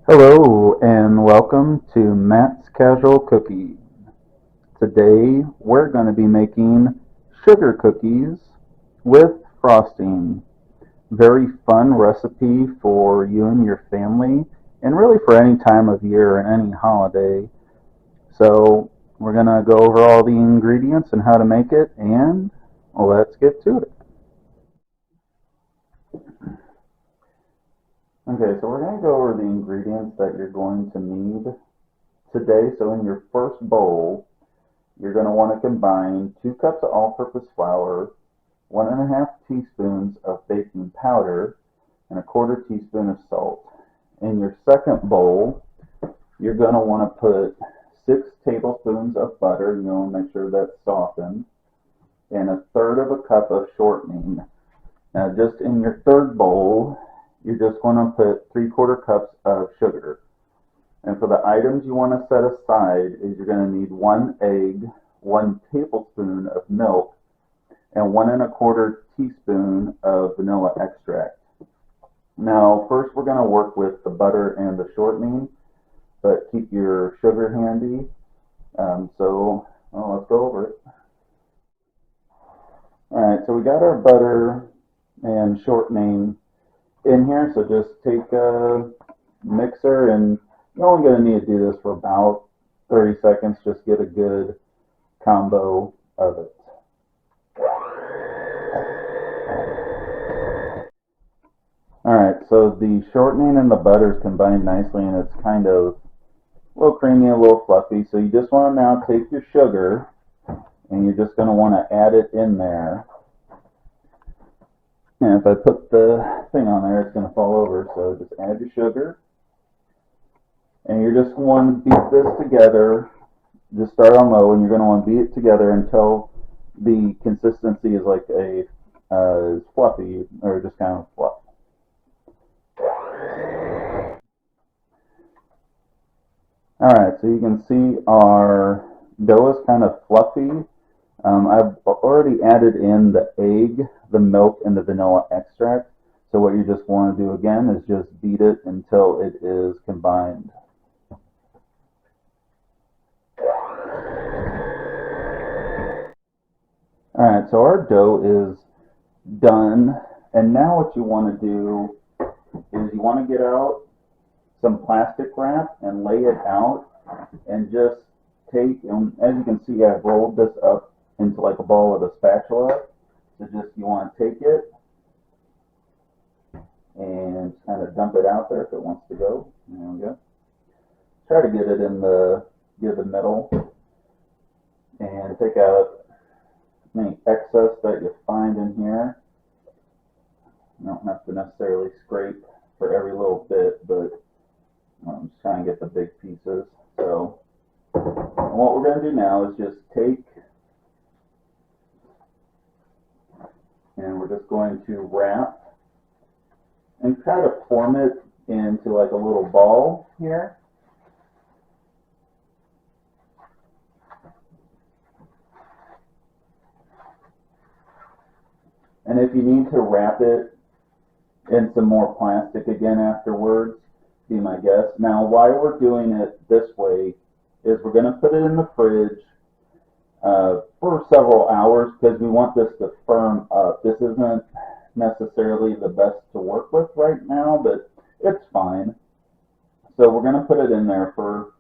Hello and welcome to Matt's Casual Cooking. Today we're going to be making sugar cookies with frosting. Very fun recipe for you and your family and really for any time of year and any holiday. So we're going to go over all the ingredients and how to make it, and let's get to it. Okay, so we're going to go over the ingredients that you're going to need today. So in your first bowl, you're going to want to combine 2 cups of all-purpose flour, 1.5 teaspoons of baking powder, and 1/4 teaspoon of salt. In your second bowl, you're going to want to put 6 tablespoons of butter. You want to make sure that's softened, and 1/3 cup of shortening. Now, just in your third bowl, you're just going to put 3/4 cups of sugar. And for the items you want to set aside is you're going to need 1 egg, 1 tablespoon of milk, and 1 1/4 teaspoon of vanilla extract. Now, first we're going to work with the butter and the shortening, but keep your sugar handy. Let's go over it. Alright, so we got our butter and shortening in here, so just take a mixer, and you're only going to need to do this for about 30 seconds. Just get a good combo of it. Alright, so the shortening and the butter is combined nicely, and it's kind of a little creamy, a little fluffy. So you just want to now take your sugar, and you're just going to want to add it in there. And if I put the thing on there, it's going to fall over. So just add your sugar. And you're just going to beat this together. Just start on low, and you're going to want to beat it together until the consistency is like a fluffy, or just kind of fluff. Alright, so you can see our dough is kind of fluffy. I've already added in the egg, the milk, and the vanilla extract. So what you just want to do again is just beat it until it is combined. Alright, so our dough is done, and now what you want to do is you want to get out some plastic wrap and lay it out, and just take, and as you can see, I've rolled this up into like a ball with a spatula. So just you want to take it and kind of dump it out there if it wants to go. There we go. Try to get it in the middle, and take out any excess that you find in here. You don't have to necessarily scrape for every little bit, but just try and get the big pieces. So what we're going to do now is just take, and we're just going to wrap and try to form it into like a little ball here. And if you need to wrap it in some more plastic again afterwards, be my guest. Now, why we're doing it this way is we're going to put it in the fridge for several hours, because we want this to firm up. This isn't necessarily the best to work with right now, but it's fine. So we're going to put it in there for,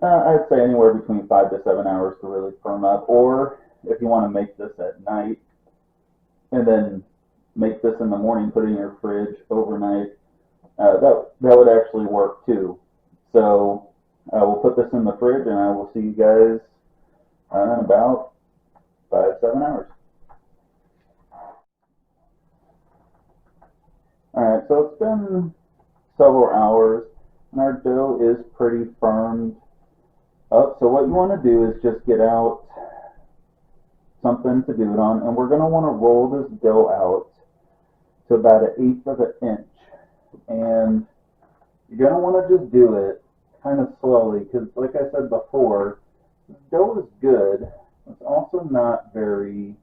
I'd say, anywhere between 5 to 7 hours to really firm up. Or if you want to make this at night and then make this in the morning, put it in your fridge overnight, that would actually work too. So we'll put this in the fridge, and I will see you guys in about 5 to 7 hours. Alright, so it's been several hours, and our dough is pretty firmed up. So what you want to do is just get out something to do it on, and we're going to want to roll this dough out to about 1/8 of an inch. And you're going to want to just do it kind of slowly, because like I said before, the dough is good. It's also not very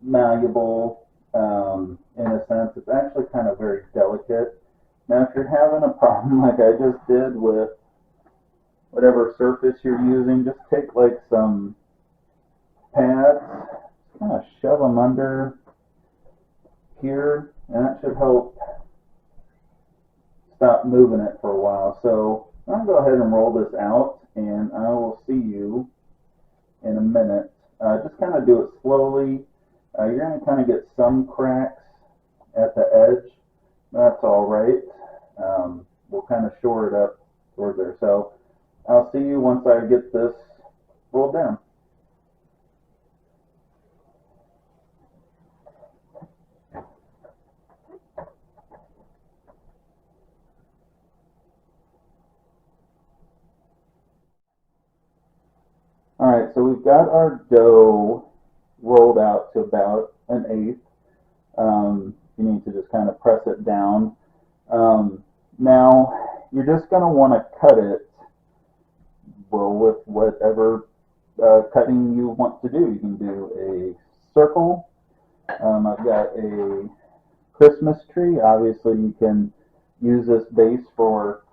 malleable in a sense. It's actually kind of very delicate, Now if you're having a problem like I just did with whatever surface you're using, just take like some pads, kind of shove them under here, and that should help stop moving it for a while. So I'll go ahead and roll this out, and I will see you in a minute. Just kind of do it slowly. You're going to kind of get some cracks at the edge. That's all right. We'll kind of shore it up towards there. So I'll see you once I get this rolled down. Alright, so we've got our dough rolled out to about 1/8. You need to just kind of press it down. Now, you're just going to want to cut it, well, with whatever cutting you want to do. You can do a circle. I've got a Christmas tree. Obviously, you can use this base for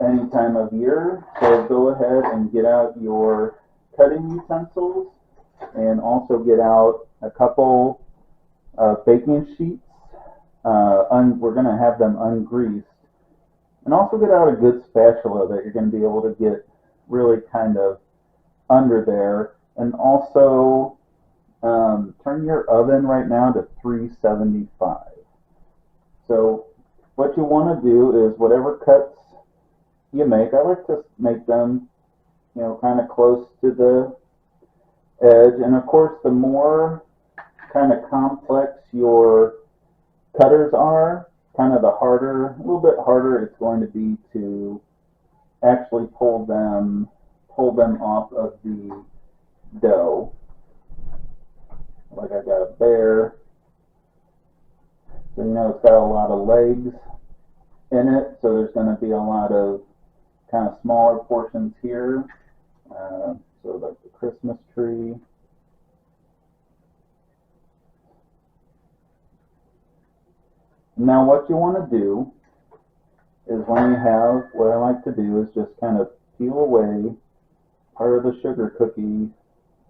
any time of year. So go ahead and get out your cutting utensils, and also get out a couple baking sheets. We're going to have them ungreased. And also get out a good spatula that you're going to be able to get really kind of under there. And also turn your oven right now to 375. So what you want to do is whatever cuts you make, I like to make them, you know, kind of close to the edge. And of course, the more kind of complex your cutters are, kind of the harder, a little bit harder it's going to be to actually pull them off of the dough. Like I got a bear, so you know it's got a lot of legs in it, so there's going to be a lot of kind of smaller portions here. So like the Christmas tree. Now what you want to do is when you have, what I like to do is just kind of peel away part of the sugar cookie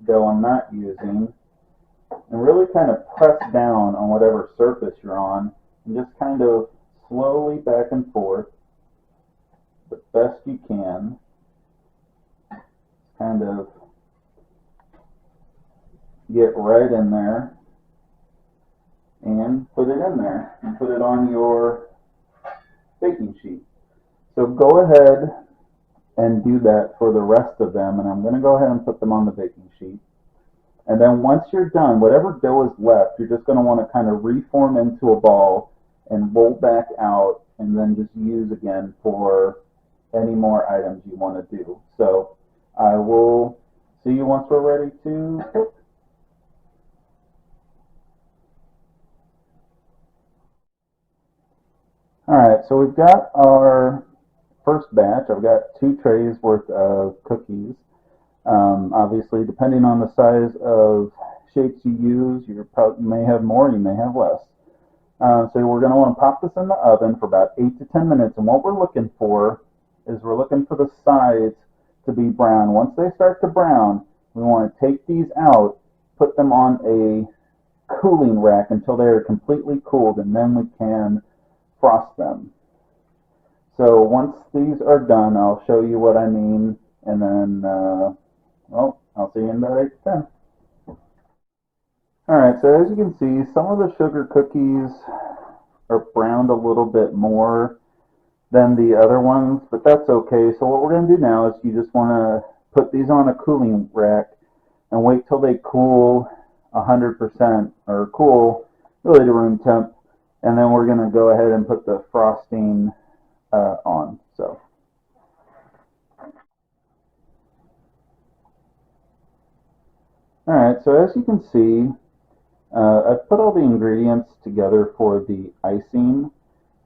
dough I'm not using, and really kind of press down on whatever surface you're on, and just kind of slowly back and forth the best you can. Kind of get right in there and put it in there and put it on your baking sheet. So go ahead and do that for the rest of them, and I'm going to go ahead and put them on the baking sheet. And then once you're done, whatever dough is left, you're just going to want to kind of reform into a ball and roll back out, and then just use again for any more items you want to do. So I will see you once we're ready to cook. Alright, so we've got our first batch. I've got 2 trays worth of cookies. Obviously, depending on the size of shapes you use, you may have more, you may have less. So we're going to want to pop this in the oven for about 8 to 10 minutes. And what we're looking for is we're looking for the sides to be brown. Once they start to brown, we want to take these out, put them on a cooling rack until they are completely cooled, and then we can frost them. So once these are done, I'll show you what I mean, and then, well, I'll see you in about 8 to 10. Alright, so as you can see, some of the sugar cookies are browned a little bit more than the other ones, but that's okay. So what we're going to do now is you just want to put these on a cooling rack and wait till they cool 100%, or cool really to room temp, and then we're going to go ahead and put the frosting on. So alright, so as you can see, I've put all the ingredients together for the icing.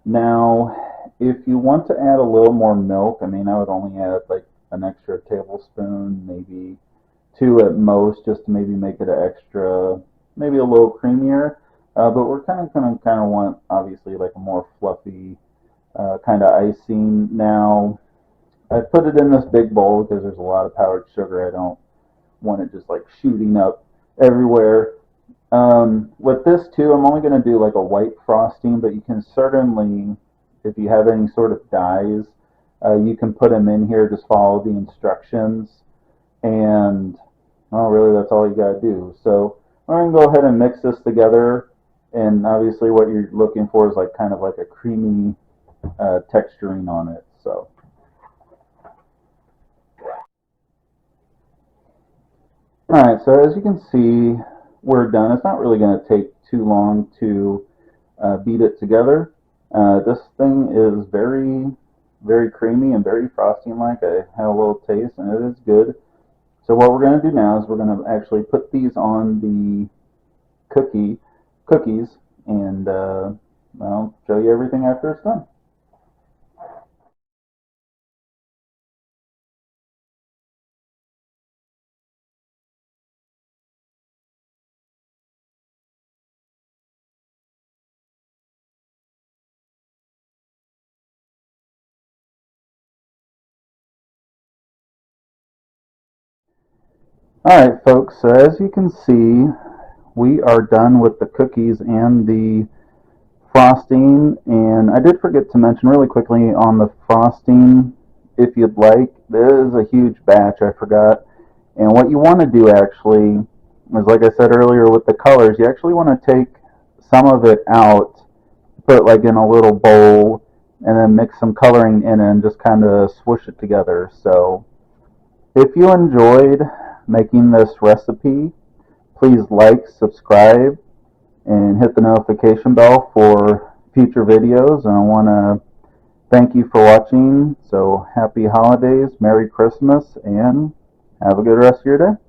Now, if you want to add a little more milk, I mean, I would only add like an extra tablespoon, maybe 2 at most, just to maybe make it an extra, maybe a little creamier. But we're kind of want, obviously, like a more fluffy kind kind of icing. Now, I put it in this big bowl because there's a lot of powdered sugar. I don't want it just like shooting up everywhere. With this too, I'm only going to do like a white frosting, but you can certainly, if you have any sort of dyes, you can put them in here. Just follow the instructions, and oh, really, that's all you got to do. So I'm going to go ahead and mix this together, and obviously what you're looking for is like kind of like a creamy texturing on it. So. Alright, so as you can see, we're done. It's not really going to take too long to beat it together. This thing is very, very creamy and very frosting-like. I had a little taste, and it is good. So what we're going to do now is we're going to actually put these on the cookies, and I'll show you everything after it's done. Alright folks, so as you can see, we are done with the cookies and the frosting. And I did forget to mention really quickly on the frosting, if you'd like, there is a huge batch I forgot. And what you want to do actually is, like I said earlier with the colors, you actually want to take some of it out, put it like in a little bowl, and then mix some coloring in it and just kind of swoosh it together. So if you enjoyed making this recipe, please like, subscribe, and hit the notification bell for future videos. And I want to thank you for watching. So happy holidays, Merry Christmas, and have a good rest of your day.